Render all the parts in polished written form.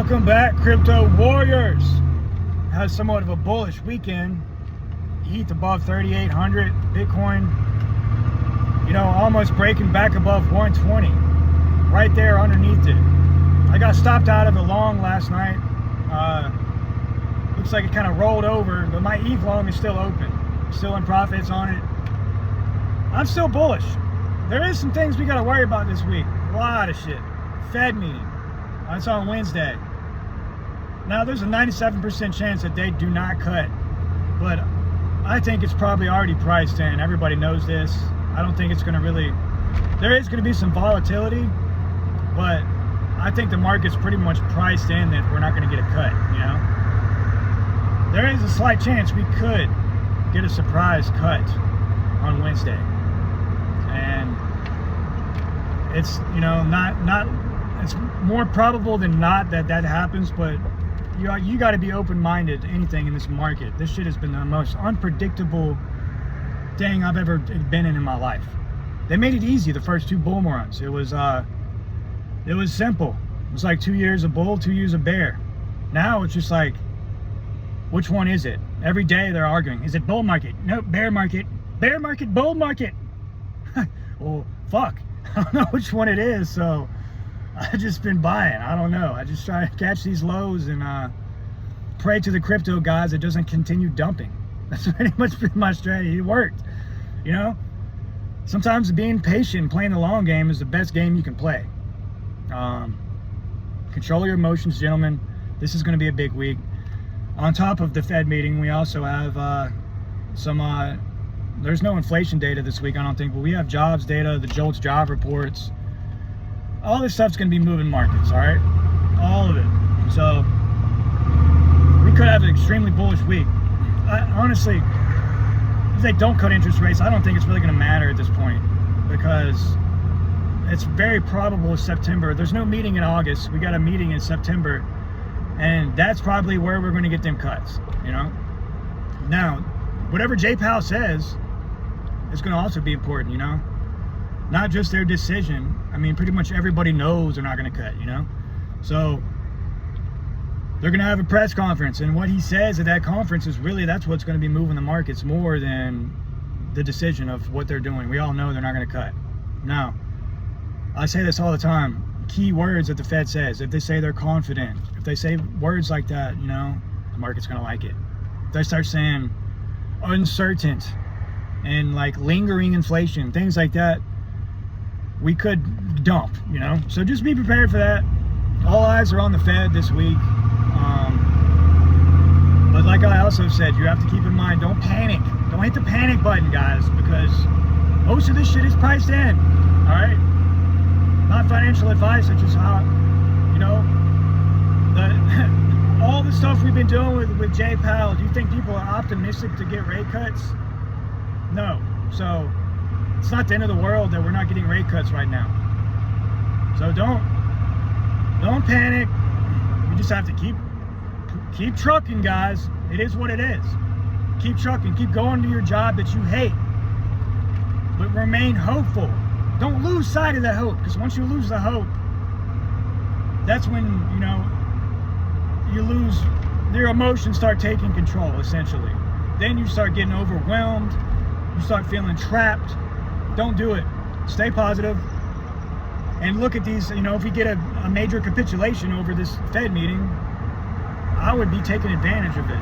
Welcome back, crypto warriors. Had somewhat of a bullish weekend. ETH above 3,800, Bitcoin, almost breaking back above 120, right there underneath it. I got stopped out of the long last night. Looks like it kind of rolled over, but my ETH long is still open, still in profits on it. I'm still bullish. There is some things we got to worry about this week. A lot of shit. Fed meeting. That's on Wednesday. Now, there's a 97% chance that they do not cut, but I think it's probably already priced in. Everybody knows this. I don't think it's going to really... There is going to be some volatility, but I think the market's pretty much priced in that we're not going to get a cut, There is a slight chance we could get a surprise cut on Wednesday. And it's, it's more probable than not that happens, but you got to be open-minded to anything in this market. This shit has been the most unpredictable thing I've ever been in my life. They made it easy the first two bull runs. It was simple. It was like 2 years of bull, 2 years of bear. Now it's just like, which one is it? Every day they're arguing. Is it bull market? No, bear market. Bear market, bull market. Well, fuck. I don't know which one it is, so I've just been buying. I don't know. I just try to catch these lows and pray to the crypto guys it doesn't continue dumping. That's pretty much been my strategy. It worked. Sometimes being patient, playing the long game is the best game you can play. Control your emotions, gentlemen. This is going to be a big week. On top of the Fed meeting, we also have some... there's no inflation data this week, I don't think, but we have jobs data, the JOLTS job reports. All this stuff's going to be moving markets, all right? All of it. So we could have an extremely bullish week. Honestly, if they don't cut interest rates, I don't think it's really going to matter at this point, because it's very probable September. There's no meeting in August. We got a meeting in September, and that's probably where we're going to get them cuts, Now, whatever Jay Powell says is going to also be important, Not just their decision. I mean, pretty much everybody knows they're not going to cut, So they're going to have a press conference, and what he says at that conference is really, that's what's going to be moving the markets more than the decision of what they're doing. We all know they're not going to cut. Now, I say this all the time. Key words that the Fed says. If they say they're confident, if they say words like that, the market's going to like it. If they start saying uncertain and like lingering inflation, things like that, we could dump, So just be prepared for that. All eyes are on the Fed this week. But like I also said, you have to keep in mind, don't panic. Don't hit the panic button, guys, because most of this shit is priced in, all right? Not financial advice, it's just how, all the stuff we've been doing with Jay Powell. Do you think people are optimistic to get rate cuts? No. So it's not the end of the world that we're not getting rate cuts right now. So don't panic. You just have to keep trucking, guys. It is what it is. Keep trucking. Keep going to your job that you hate, but remain hopeful. Don't lose sight of that hope, because once you lose the hope, that's when you lose, your emotions start taking control, essentially. Then you start getting overwhelmed. You start feeling trapped. Don't do it. Stay positive. And look at these, if we get a major capitulation over this Fed meeting, I would be taking advantage of it.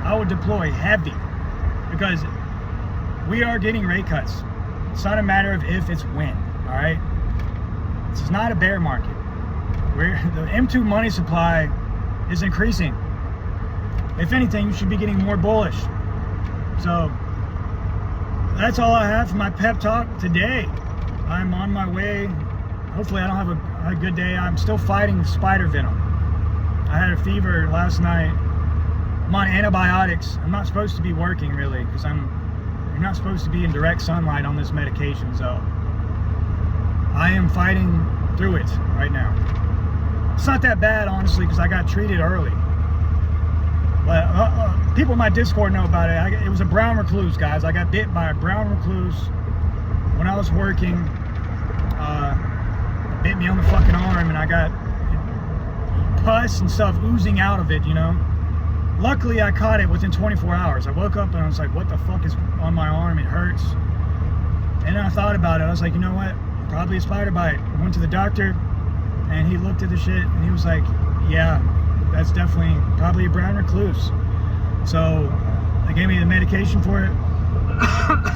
I would deploy heavy, because we are getting rate cuts. It's not a matter of if, it's when, all right? This is not a bear market. The M2 money supply is increasing. If anything, you should be getting more bullish. So that's all I have for my pep talk today. I'm on my way. Hopefully I don't have a good day. I'm still fighting spider venom. I had a fever last night. I'm on antibiotics. I'm not supposed to be working really, because you're not supposed to be in direct sunlight on this medication. So I am fighting through it right now. It's not that bad, honestly, because I got treated early. But people in my Discord know about it. It was a brown recluse, guys. I got bit by a brown recluse when I was working. It bit me on the fucking arm, and I got pus and stuff oozing out of it, you know. Luckily, I caught it within 24 hours. I woke up and I was like, what the fuck is on my arm? It hurts. And then I thought about it. I was like, you know what? Probably a spider bite. I went to the doctor and he looked at the shit and he was like, yeah, that's definitely probably a brown recluse. So they gave me the medication for it.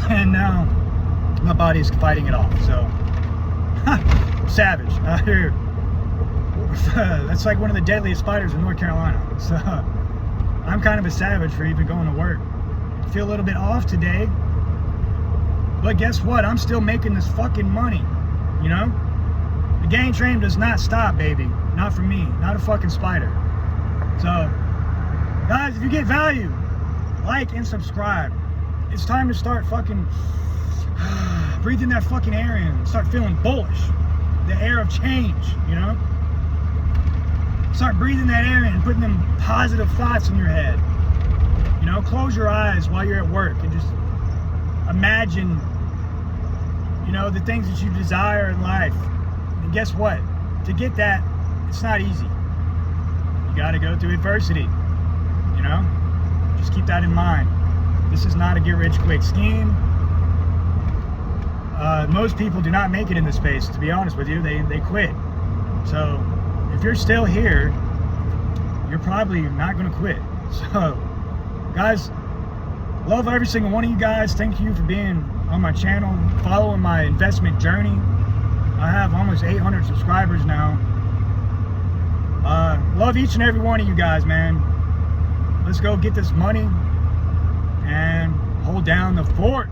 And now my body's fighting it off. So savage out here. That's like one of the deadliest spiders in North Carolina. So I'm kind of a savage for even going to work. I feel a little bit off today, but guess what? I'm still making this fucking money, you know? The gang train does not stop, baby. Not for me, not a fucking spider. So guys, if you get value, like and subscribe. It's time to start fucking breathing that fucking air in, start feeling bullish, the air of change, you know? Start breathing that air in and putting them positive thoughts in your head. You know, close your eyes while you're at work and just imagine, you know, the things that you desire in life. And guess what? To get that, it's not easy. You gotta go through adversity, you know? Just keep that in mind. This is not a get-rich-quick scheme. Most people do not make it in this space, to be honest with you. They quit. So if you're still here, you're probably not going to quit. So guys, love every single one of you guys. Thank you for being on my channel, following my investment journey. I have almost 800 subscribers now. Love each and every one of you guys, man. Let's go get this money and hold down the fort.